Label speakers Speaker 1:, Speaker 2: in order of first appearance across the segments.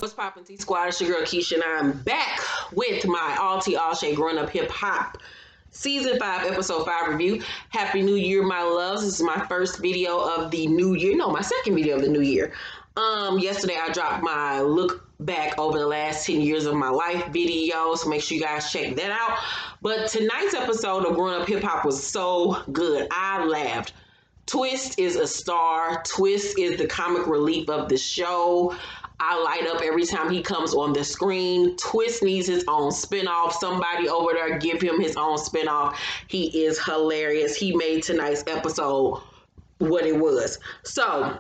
Speaker 1: What's poppin' T Squad? It's your girl Keisha, and I'm back with my All T All Shay Growing Up Hip Hop Season 5, Episode 5 review. Happy New Year, my loves. This is my first video of the new year. No, my second video of the new year. Yesterday I dropped my look back over the last 10 years of my life video, so make sure you guys check that out. But tonight's episode of Growing Up Hip Hop was so good. I laughed. Twist is a star. Twist is the comic relief of the show. I light up every time he comes on the screen. Twist needs his own spinoff. Somebody over there give him his own spinoff. He is hilarious. He made tonight's episode what it was. So,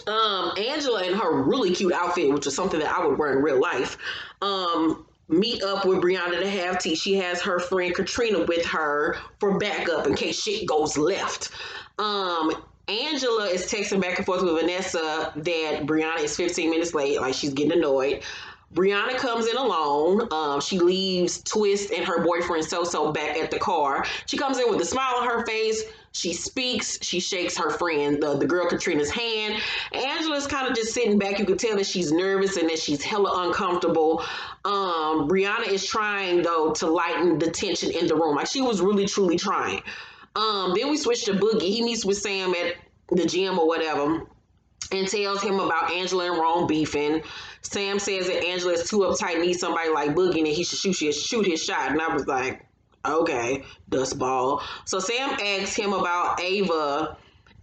Speaker 1: Angela in her really cute outfit, which is something that I would wear in real life, meet up with Brianna to have tea. She has her friend Katrina with her for backup in case shit goes left. Angela is texting back and forth with Vanessa that Brianna is 15 minutes late, like she's getting annoyed. Brianna comes in alone. She leaves Twist and her boyfriend So back at the car. She comes in with a smile on her face. She speaks. She shakes her friend, the girl Katrina's hand. Angela's kind of just sitting back. You can tell that she's nervous and that she's hella uncomfortable. Brianna is trying, though, to lighten the tension in the room. Like, she was really, truly trying. Then we switch to Boogie. He meets with Sam at the gym or whatever and tells him about Angela and Rome beefing. Sam says that Angela is too uptight, needs somebody like Boogie, and that he should shoot his shot. And I was like, okay, dustball. So Sam asks him about Ava,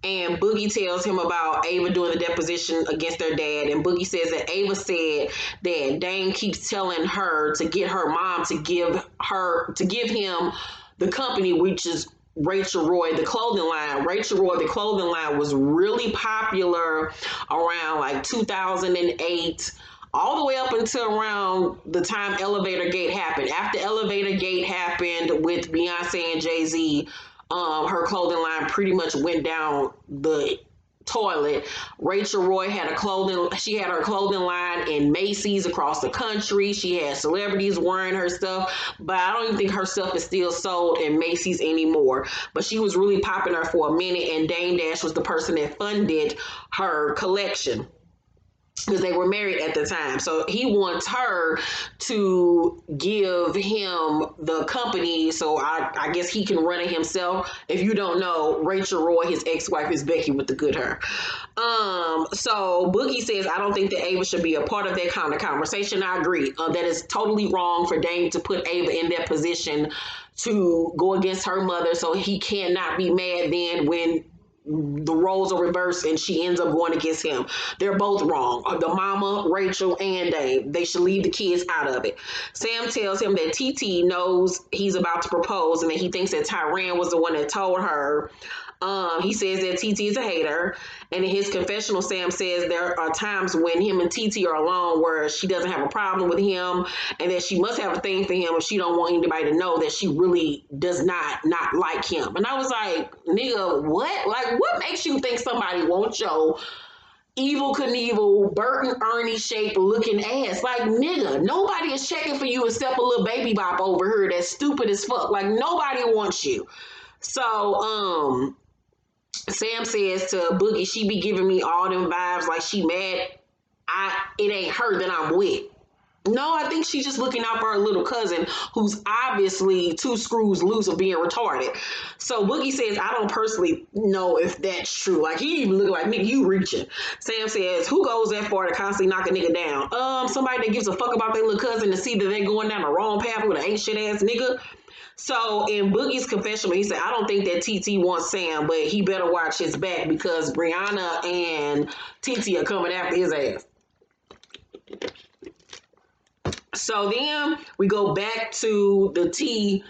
Speaker 1: and Boogie tells him about Ava doing the deposition against their dad. And Boogie says that Ava said that Dane keeps telling her to get her mom to give him the company, which is Rachel Roy, the clothing line. Rachel Roy, the clothing line was really popular around like 2008, all the way up until around the time Elevator Gate happened. After Elevator Gate happened with Beyonce and Jay-Z, her clothing line pretty much went down the toilet. Rachel Roy had her clothing line in Macy's across the country. She had celebrities wearing her stuff, but I don't even think her stuff is still sold in Macy's anymore. But she was really popular for a minute, and Dame Dash was the person that funded her collection, because they were married at the time. So he wants her to give him the company, so I guess he can run it himself. If you don't know, Rachel Roy, his ex-wife, is Becky with the good hair. So Boogie says, I don't think that Ava should be a part of that kind of conversation. I agree. That is totally wrong for Dame to put Ava in that position to go against her mother, so he cannot be mad then when the roles are reversed and she ends up going against him. They're both wrong. The mama, Rachel, and Dave. They should leave the kids out of it. Sam tells him that TT knows he's about to propose and that he thinks that Tyran was the one that told her. He says that TT is a hater, and in his confessional, Sam says there are times when him and TT are alone where she doesn't have a problem with him, and that she must have a thing for him, and she don't want anybody to know that she really does not like him. And I was like, nigga, what? Like, what makes you think somebody wants your Evil Knievel, Burton Ernie shaped looking ass? Like, nigga, nobody is checking for you except a little baby bop over here that's stupid as fuck. Like, nobody wants you. So, Sam says to Boogie, she be giving me all them vibes like she mad it ain't her that I'm with. No, I think she's just looking out for her little cousin, who's obviously two screws loose of being retarded. So Boogie says, I don't personally know if that's true. Like, he even look like, nigga, you reaching. Sam says, who goes that far to constantly knock a nigga down? Somebody that gives a fuck about their little cousin to see that they're going down the wrong path with an ain't shit ass nigga. So in Boogie's confessional, he said, I don't think that TT wants Sam, but he better watch his back because Brianna and TT are coming after his ass. So then we go back to the tea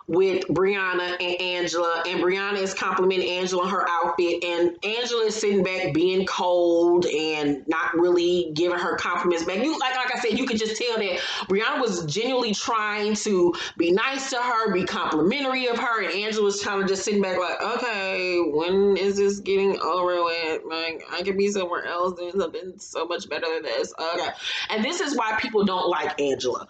Speaker 1: with Brianna and Angela, and Brianna is complimenting Angela on her outfit, and Angela is sitting back being cold and not really giving her compliments back. Like I said, you could just tell that Brianna was genuinely trying to be nice to her, be complimentary of her, and Angela was kind of just sitting back like, okay, when is this getting over with? Like, I could be somewhere else doing something so much better than this. Okay. And this is why people don't like Angela.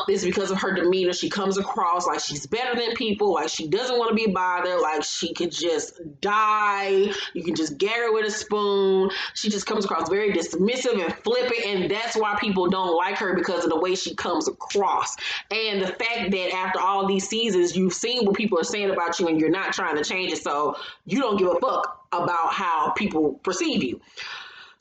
Speaker 1: It's because of her demeanor. She comes across like she's better than people. Like, she doesn't want to be bothered. Like, she could just die. You can just gag her with a spoon. She just comes across very dismissive and flippant, and that's why people don't like her, because of the way she comes across. And the fact that after all these seasons, you've seen what people are saying about you and you're not trying to change it, so you don't give a fuck about how people perceive you.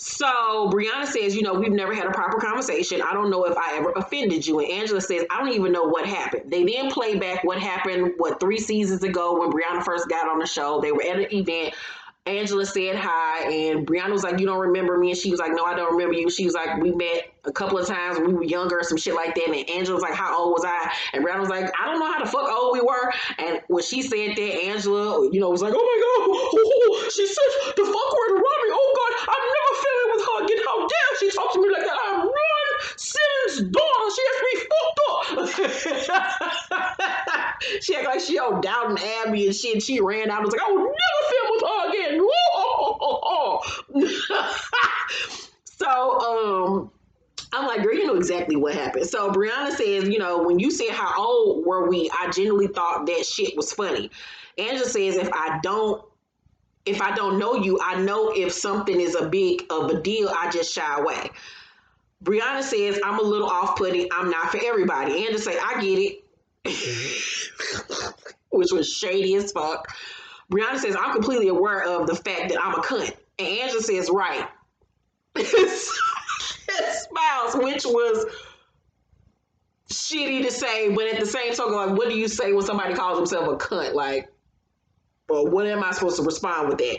Speaker 1: So Brianna says, we've never had a proper conversation. I don't know if I ever offended you. And Angela says, I don't even know what happened. They then play back what happened, 3 seasons ago when Brianna first got on the show. They were at an event. Angela said hi, and Brianna was like, you don't remember me? And she was like, no, I don't remember you. She was like, we met a couple of times when we were younger or some shit like that. And Angela was like, how old was I? And Brianna was like, I don't know how the fuck old we were. And when she said that, Angela, was like, oh my God, she said the fuck word around me. Oh God, I'm never feeling with her again. How dare she talk to me like that? I'm Ron Simmons' daughter. She has to be fucked up. She acted like she on Downton Abbey and shit. She ran out and was like, I will never film with her again. So, I'm like, girl, you know exactly what happened. So Brianna says, when you said how old were we, I genuinely thought that shit was funny. Angela says, if I don't know you, I know if something is a big of a deal, I just shy away. Brianna says, I'm a little off-putting. I'm not for everybody. Angela say, I get it. Which was shady as fuck. Brianna says, I'm completely aware of the fact that I'm a cunt. And Angela says, right. Smiles, which was shitty to say, but at the same token, like, what do you say when somebody calls himself a cunt? Like, well, what am I supposed to respond with that?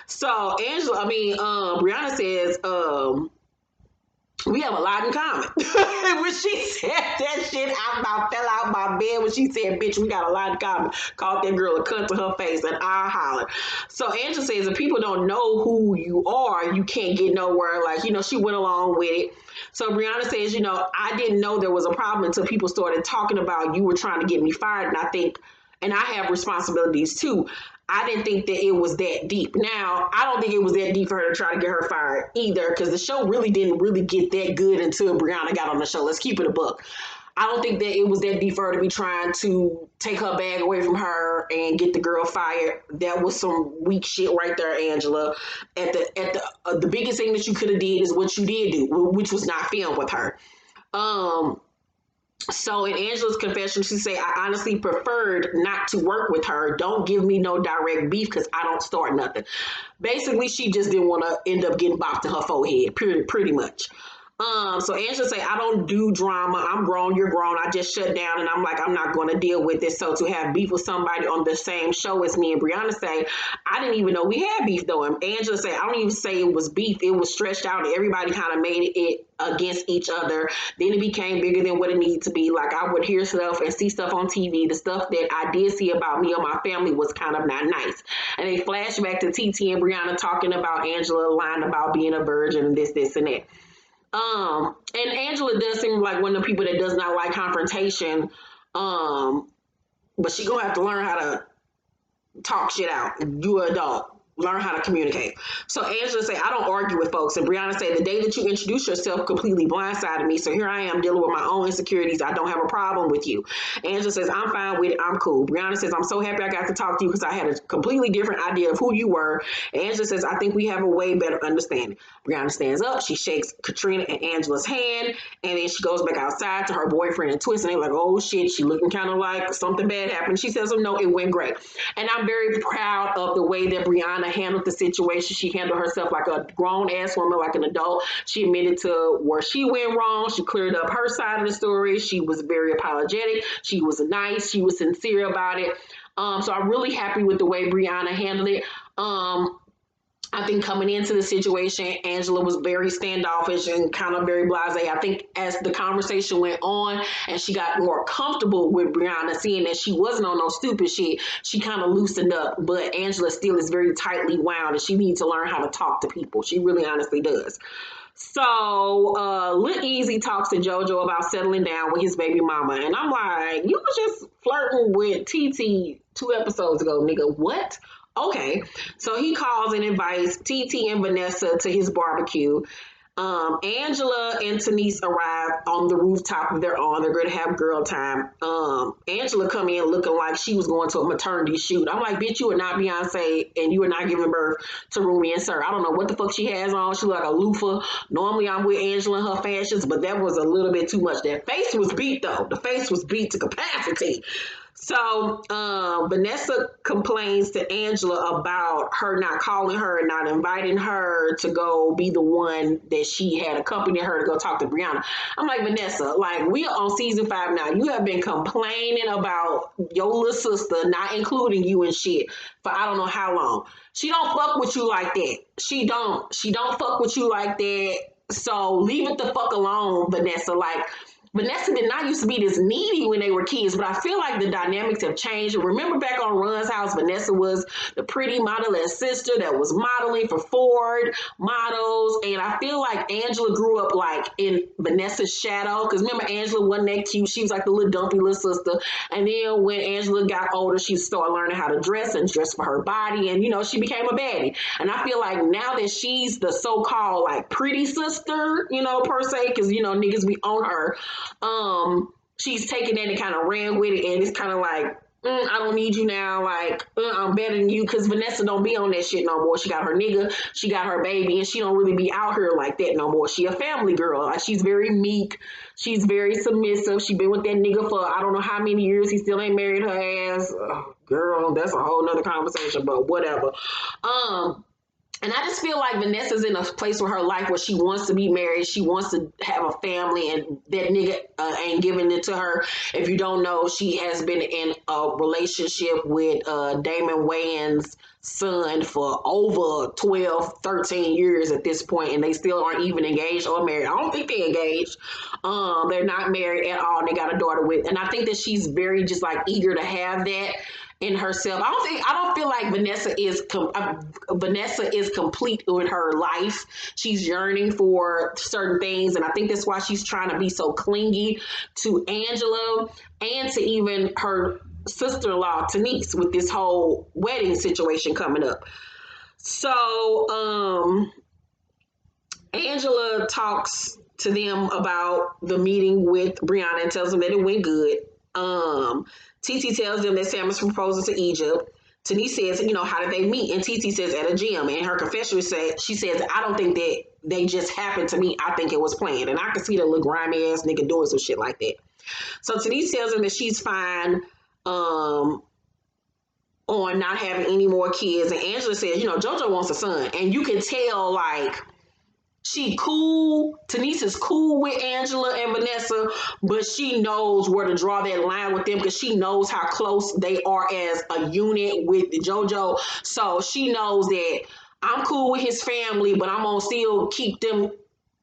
Speaker 1: So Brianna says, we have a lot in common. When she said that shit, I about fell out my bed when she said, bitch, we got a lot in common. Called that girl a cunt to her face, and I hollered. So Angela says, if people don't know who you are, you can't get nowhere. Like, she went along with it. So Brianna says, I didn't know there was a problem until people started talking about you were trying to get me fired. And I have responsibilities too. I didn't think that it was that deep. Now, I don't think it was that deep for her to try to get her fired either, because the show really didn't get that good until Brianna got on the show. Let's keep it a buck. I don't think that it was that deep for her to be trying to take her bag away from her and get the girl fired. That was some weak shit right there, Angela. The biggest thing that you could have did is what you did do, which was not film with her. So in Angela's confession, she said, I honestly preferred not to work with her. Don't give me no direct beef because I don't start nothing. Basically, she just didn't want to end up getting bopped in her forehead, pretty much. So Angela say, I don't do drama. I'm grown, you're grown. I just shut down and I'm like, I'm not going to deal with this. So to have beef with somebody on the same show as me and Brianna say, I didn't even know we had beef though. And Angela say, I don't even say it was beef. It was stretched out and everybody kind of made it against each other. Then it became bigger than what it needed to be. Like, I would hear stuff and see stuff on TV. The stuff that I did see about me or my family was kind of not nice. And they flash back to TT and Brianna talking about Angela lying about being a virgin and this, and that. And Angela does seem like one of the people that does not like confrontation. But she gonna have to learn how to talk shit out. You an adult. Learn how to communicate. So Angela say, I don't argue with folks. And Brianna say, the day that you introduce yourself completely blindsided me. So here I am dealing with my own insecurities. I don't have a problem with you. Angela says, I'm fine with it. I'm cool. Brianna says, I'm so happy I got to talk to you because I had a completely different idea of who you were. Angela says, I think we have a way better understanding. Brianna stands up. She shakes Katrina and Angela's hand. And then she goes back outside to her boyfriend and Twist. And they're like, oh shit, she looking kind of like something bad happened. She says, oh no, it went great. And I'm very proud of the way that Brianna handled the situation. She handled herself like a grown-ass woman, like an adult. She admitted to where she went wrong. She cleared up her side of the story. She was very apologetic. She was nice. She was sincere about it. So I'm really happy with the way Brianna handled it. I think coming into the situation, Angela was very standoffish and kind of very blasé. I think as the conversation went on and she got more comfortable with Brianna, seeing that she wasn't on no stupid shit, she kind of loosened up. But Angela still is very tightly wound and she needs to learn how to talk to people. She really honestly does. So Lil Easy talks to JoJo about settling down with his baby mama. And I'm like, you was just flirting with TT 2 episodes ago, nigga. What? Okay, so he calls and invites TT and Vanessa to his barbecue. Angela and Denise arrive on the rooftop. They're going to have girl time. Angela come in looking like she was going to a maternity shoot. I'm like, bitch, you are not Beyonce and you are not giving birth to Rumi and Sir. I don't know what the fuck she has on. She look like a loofah. Normally I'm with Angela and her fashions, but that was a little bit too much. That face was beat though. The face was beat to capacity. So Vanessa complains to Angela about her not calling her and not inviting her to go be the one that she had accompanied her to go talk to Brianna. I'm like, Vanessa, like we are on season 5 now. You have been complaining about your little sister not including you and shit for I don't know how long. She don't fuck with you like that. She don't. She don't fuck with you like that. So leave it the fuck alone, Vanessa. Like Vanessa did not used to be this needy when they were kids, but I feel like the dynamics have changed. Remember back on Run's house, Vanessa was the pretty modeling sister that was modeling for Ford models. And I feel like Angela grew up like in Vanessa's shadow. Because remember, Angela wasn't that cute. She was like the little dumpy little sister. And then when Angela got older, she started learning how to dress and dress for her body. And, you know, she became a baddie. And I feel like now that she's the so-called like pretty sister, you know, per se, because, you know, niggas be on her. She's taking that and kind of ran with it, and it's kind of like, I don't need you now. Like, I'm better than you, because Vanessa don't be on that shit no more. She got her nigga, she got her baby, and she don't really be out here like that no more. She a family girl. Like, she's very meek. She's very submissive. She been with that nigga for I don't know how many years. He still ain't married her ass. Girl, that's a whole nother conversation, but whatever. And I just feel like Vanessa's in a place with her life where she wants to be married. She wants to have a family, and that nigga ain't giving it to her. If you don't know, she has been in a relationship with Damon Wayans' son for over 12, 13 years at this point, and they still aren't even engaged or married. I don't think they're engaged. They're not married at all. And they got a daughter with, and I think that she's very just like eager to have that in herself. I don't feel like Vanessa is complete with her life. She's yearning for certain things, and I think that's why she's trying to be so clingy to Angela and to even her sister-in-law Denise with this whole wedding situation coming up. So Angela talks to them about the meeting with Brianna and tells them that it went good. TT tells them that Sam is proposing to Egypt. Denise says, you know, how did they meet? And TT says at a gym. And her confession she says, I don't think that they just happened to meet. I think it was planned. And I can see the little grimy ass nigga doing some shit like that. So Denise tells him that she's fine on not having any more kids. And Angela says, you know, JoJo wants a son. And you can tell, like, she cool. Denise is cool with Angela and Vanessa, but she knows where to draw that line with them because she knows how close they are as a unit with JoJo. So she knows that I'm cool with his family, but I'm gonna still keep them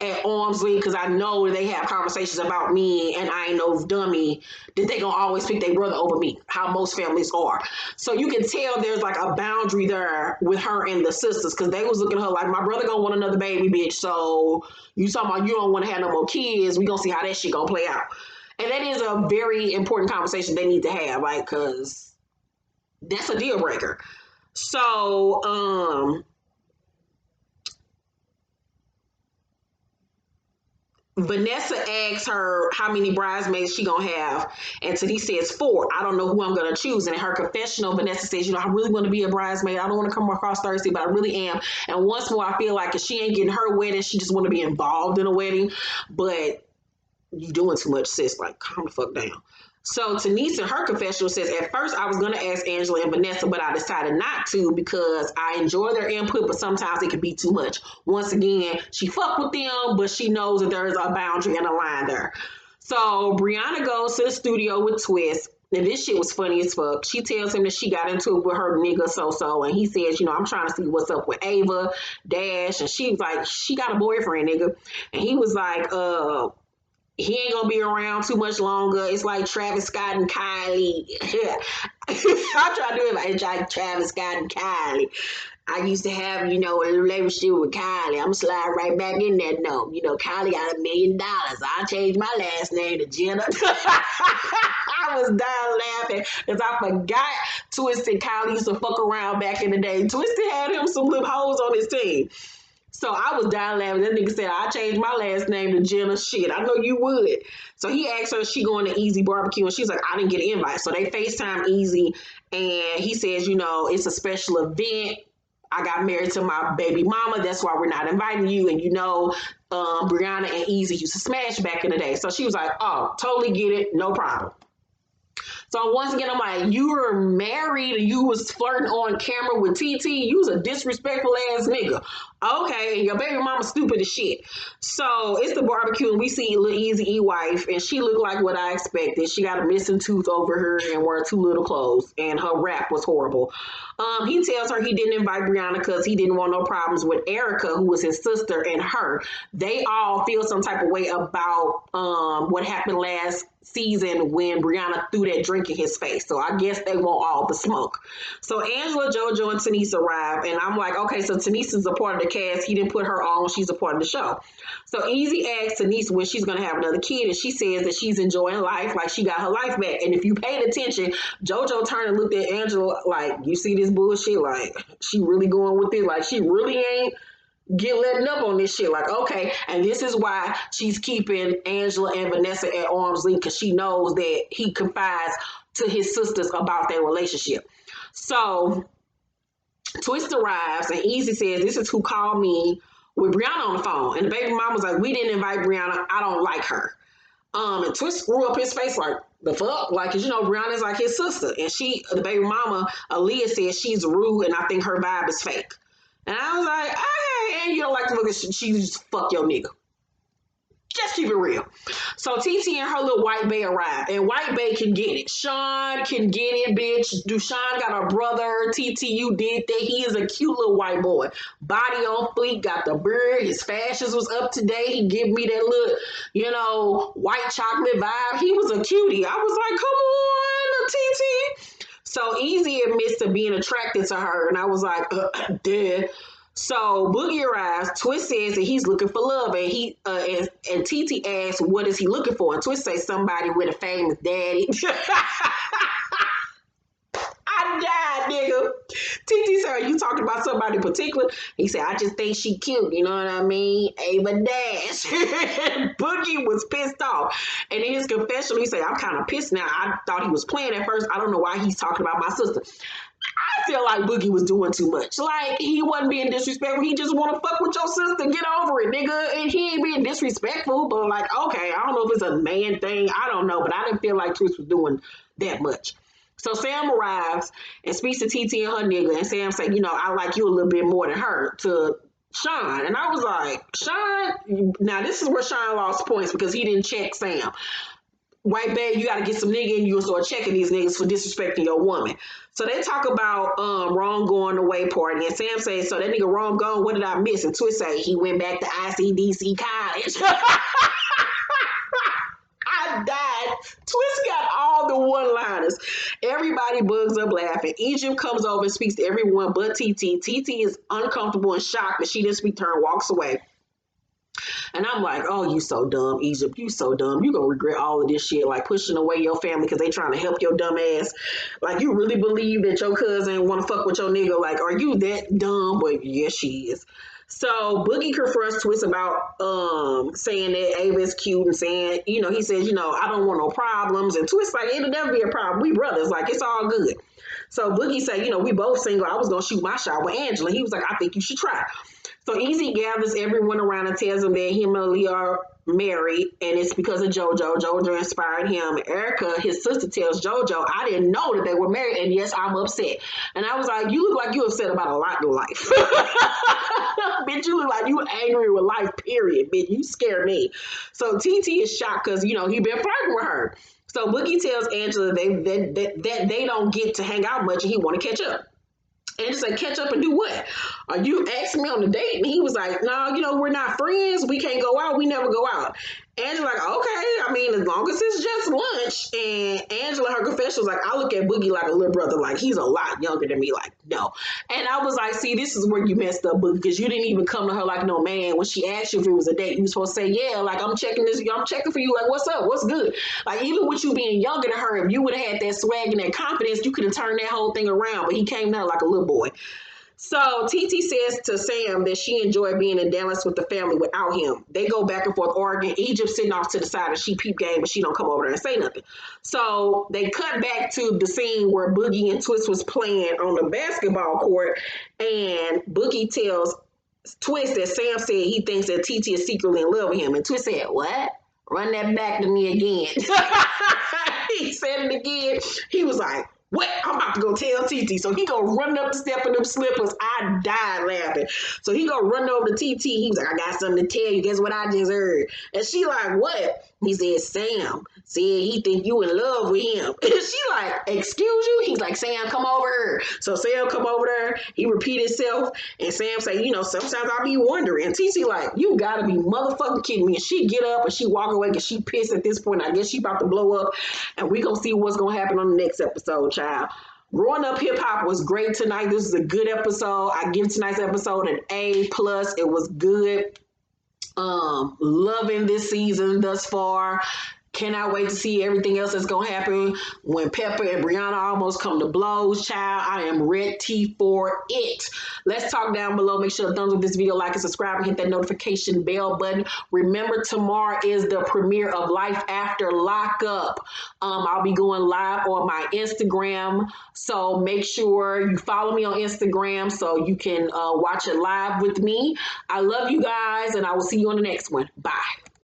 Speaker 1: at arm's length because I know they have conversations about me, and I ain't no dummy that they gonna always pick their brother over me, how most families are. So you can tell there's like a boundary there with her and the sisters, because they was looking at her like, my brother gonna want another baby, bitch. So you talking about you don't want to have no more kids? We gonna see how that shit gonna play out. And that is a very important conversation they need to have, like, because that's a deal breaker. So Vanessa asks her how many bridesmaids she gonna have, and Denise says 4. I don't know who I'm gonna choose. And in her confessional, Vanessa says, you know, I really want to be a bridesmaid. I don't want to come across thirsty, but I really am. And once more, I feel like if she ain't getting her wedding, she just want to be involved in a wedding. But you doing too much, sis. Like, calm the fuck down. So Denise in her confessional says, at first I was going to ask Angela and Vanessa, but I decided not to because I enjoy their input, but sometimes it can be too much. Once again, she fucked with them, but she knows that there is a boundary and a line there. So Brianna goes to the studio with Twist, and this shit was funny as fuck. She tells him that she got into it with her nigga So-So, and he says, you know, I'm trying to see what's up with Ava, Dash, and she was like, she got a boyfriend, nigga. And he was like, he ain't gonna be around too much longer. It's like Travis Scott and Kylie. I'm trying to do it like Travis Scott and Kylie. I used to have, you know, a relationship with Kylie. I'm gonna slide right back in that note. You know, Kylie got $1 million. I changed my last name to Jenna. I was dying laughing because I forgot Twisted Kylie used to fuck around back in the day. Twisted had him some little hoes on his team. So I was dying laughing. That nigga said, I changed my last name to Jenna. Shit, I know you would. So he asked her, is she going to Easy Barbecue? And she's like, I didn't get an invite. So they FaceTime Easy, and he says, it's a special event. I got married to my baby mama. That's why we're not inviting you. And Brianna and Easy used to smash back in the day. So she was like, oh, totally get it. No problem. So once again, I'm like, you were married and you was flirting on camera with TT. You was a disrespectful ass nigga. Okay, and your baby mama stupid as shit. So it's the barbecue and we see Lil Easy E wife and she looked like what I expected. She got a missing tooth over her and wore too little clothes and her rap was horrible. He tells her he didn't invite Brianna because he didn't want no problems with Erica, who was his sister, and her. They all feel some type of way about what happened last season when Brianna threw that drink in his face. So I guess they want all the smoke. So Angela, JoJo, and Tanise arrive, and I'm like, okay, so Tanise is a part of the cast. He didn't put her on. She's a part of the show. So Easy asks Tanise when she's going to have another kid, and she says that she's enjoying life, like she got her life back. And if you paid attention, JoJo turned and looked at Angela like, you see this bullshit? Like, she really going with it? Like, she really ain't letting up on this shit. Like, okay, and this is why she's keeping Angela and Vanessa at arm's length, because she knows that he confides to his sisters about their relationship. So Twist arrives and Easy says, this is who called me with Brianna on the phone. And the baby mom was like, we didn't invite Brianna. I don't like her. And Twist screw up his face like, the fuck? Like, cause Brianna's like his sister. And the baby mama, Aaliyah, says she's rude and I think her vibe is fake. And I was like, okay, and you don't like to look at she just fuck your nigga. Just keep it real. So TT and her little White Bay arrive, and White Bay can get it. Sean can get it, bitch. Dushan got a brother. TT, you did that. He is a cute little white boy. Body on fleek, got the beard. His fashions was up to date. He give me that look, white chocolate vibe. He was a cutie. I was like, come on, TT. So Easy admits to being attracted to her, and I was like, duh. So Boogie arrives. Twist says that he's looking for love, and and TT asks, what is he looking for? And Twist says somebody with a famous daddy. I died, nigga. TT said, are you talking about somebody in particular? He said, I just think she cute. You know what I mean? Ava Dash. Boogie was pissed off. And in his confession, he said, I'm kind of pissed now. I thought he was playing at first. I don't know why he's talking about my sister. I feel like Boogie was doing too much. Like, he wasn't being disrespectful. He just want to fuck with your sister. Get over it, nigga. And he ain't being disrespectful, but like, okay, I don't know if it's a man thing. I don't know, but I didn't feel like Twist was doing that much. So Sam arrives and speaks to TT and her nigga, and Sam say, I like you a little bit more than her, to Sean. And I was like, Sean, now this is where Sean lost points because he didn't check Sam. White Bay, you got to get some nigga in you and start checking these niggas for disrespecting your woman. So they talk about Ron going away party, and Sam says, so that nigga Ron gone, what did I miss? And Twist say, he went back to ICDC college. I died. Twist got all the one-liners. Everybody bugs up laughing. Egypt comes over and speaks to everyone but TT. TT is uncomfortable and shocked that she didn't speak to her and walks away. And I'm like, oh, you so dumb, Egypt. You so dumb. You gonna regret all of this shit, like pushing away your family because they trying to help your dumb ass. Like, you really believe that your cousin want to fuck with your nigga? Like, are you that dumb? But yes, she is. So Boogie confronts Twist about saying that Ava is cute and saying, he says, I don't want no problems. And Twist like, it'll never be a problem. We brothers. Like, it's all good. So Boogie said, we both single. I was going to shoot my shot with Angela. He was like, I think you should try. So Easy gathers everyone around and tells them that him and Aaliyah are married, and it's because of JoJo. JoJo inspired him. Erica, his sister, tells JoJo, I didn't know that they were married, and yes, I'm upset. And I was like, you look like you upset about a lot in your life. Bitch, you look like you angry with life, period. Bitch, you scare me. So TT is shocked because, he been flirting with her. So Boogie tells Angela that they don't get to hang out much, and he want to catch up. And just like, catch up and do what? Are you asking me on the date? And he was like, no, we're not friends. We can't go out. We never go out. Angela like, okay, I mean, as long as it's just lunch. And Angela, her confession was like, I look at Boogie like a little brother, like he's a lot younger than me, like, no. And I was like, see, this is where you messed up, Boogie, because you didn't even come to her like no man. When she asked you if it was a date, you were supposed to say, yeah, like, I'm checking for you, like, what's up, what's good? Like, even with you being younger than her, if you would have had that swag and that confidence, you could have turned that whole thing around, but he came out like a little boy. So TT says to Sam that she enjoyed being in Dallas with the family without him. They go back and forth arguing. Egypt sitting off to the side and she peep game, but she don't come over there and say nothing. So they cut back to the scene where Boogie and Twist was playing on the basketball court, and Boogie tells Twist that Sam said he thinks that TT is secretly in love with him, and Twist said, "What? Run that back to me again." He said it again. He was like, "What? I'm about to go tell TT." So he go running up the step in them slippers. I died laughing. So he go running over to TT. He was like, "I got something to tell you. Guess what I just heard?" And she like, "What?" He said, "Sam said he think you in love with him." And she like, "Excuse you?" He's like, "Sam, come over here." So Sam come over there. He repeat himself. And Sam say, "Sometimes I be wondering." And TT like, "You gotta be motherfucking kidding me." And she get up and she walk away because she pissed at this point. I guess she about to blow up. And we gonna see what's gonna happen on the next episode, child. Growing Up Hip Hop was great tonight. This is a good episode. I give tonight's episode an A+. It was good. Loving this season thus far. Cannot wait to see everything else that's gonna happen when Pepper and Brianna almost come to blows, child. I am ready for it. Let's talk down below. Make sure to thumbs up this video, like and subscribe, and hit that notification bell button. Remember, tomorrow is the premiere of Life After Lockup. I'll be going live on my Instagram, so make sure you follow me on Instagram so you can watch it live with me. I love you guys, and I will see you on the next one. Bye.